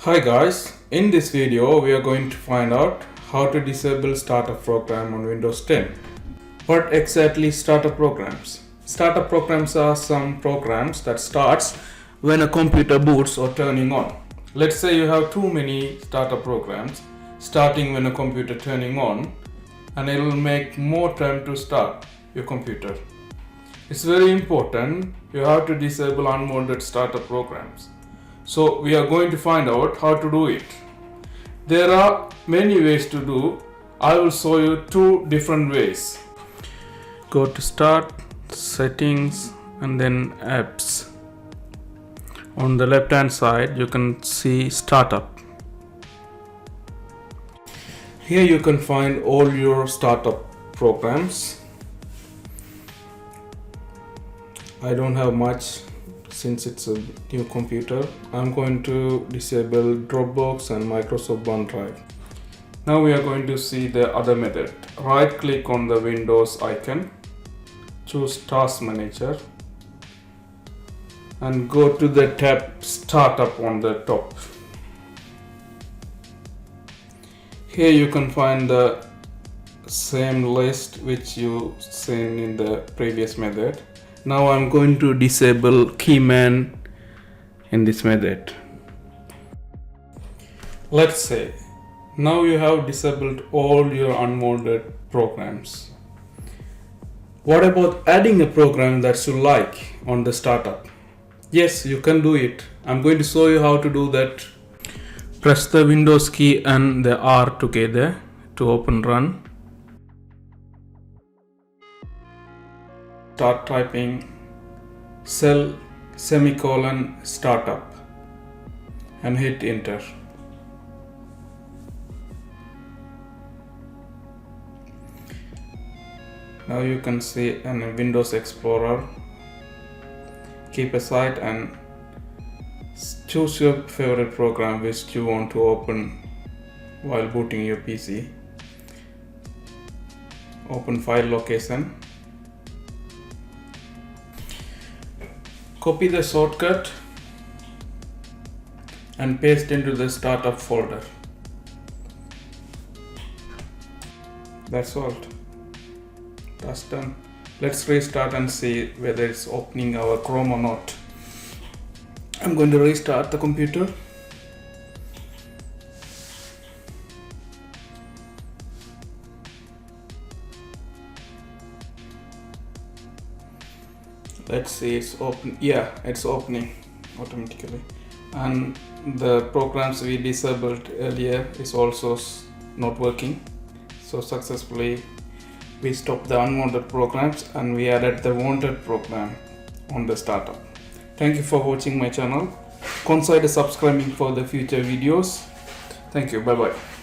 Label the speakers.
Speaker 1: Hi guys, in this video we are going to find out how to disable startup program on Windows 10. What exactly startup programs? Startup programs are some programs that starts when a computer boots or turning on. Let's say you have too many startup programs starting when a computer turning on, and it will make more time to start your computer. It's very important you have to disable unwanted startup programs. So we are going to find out how to do it. There are many ways to do. I will show you two different ways. Go to Start, Settings, and then Apps. On the left hand side you can see Startup. Here you can find all your startup programs. I don't have much since it's a new computer. I'm going to disable Dropbox and Microsoft OneDrive. Now we are going to see the other method. Right click on the Windows icon, choose Task Manager, and go to the tab Startup on the top. Here you can find the same list which you seen in the previous method. Now I'm going to disable Keyman in this method. Let's say now you have disabled all your unwanted programs. What about adding a program that you like on the startup? Yes, you can do it. I'm going to show you how to do that. Press the Windows key and the R together to open Run. Start typing cell semicolon startup and hit enter. Now you can see in Windows Explorer. Keep aside and choose your favorite program which you want to open while booting your PC. Open file location. Copy the shortcut and paste into the startup folder. That's all. That's done. Let's restart and see whether it's opening our Chrome or not. I'm going to restart the computer. Let's see, it's open. Yeah, it's opening automatically, and the programs we disabled earlier is also not working. So successfully we stopped the unwanted programs and we added the wanted program on the startup. Thank you for watching my channel. Consider subscribing for the future videos. Thank you. Bye bye.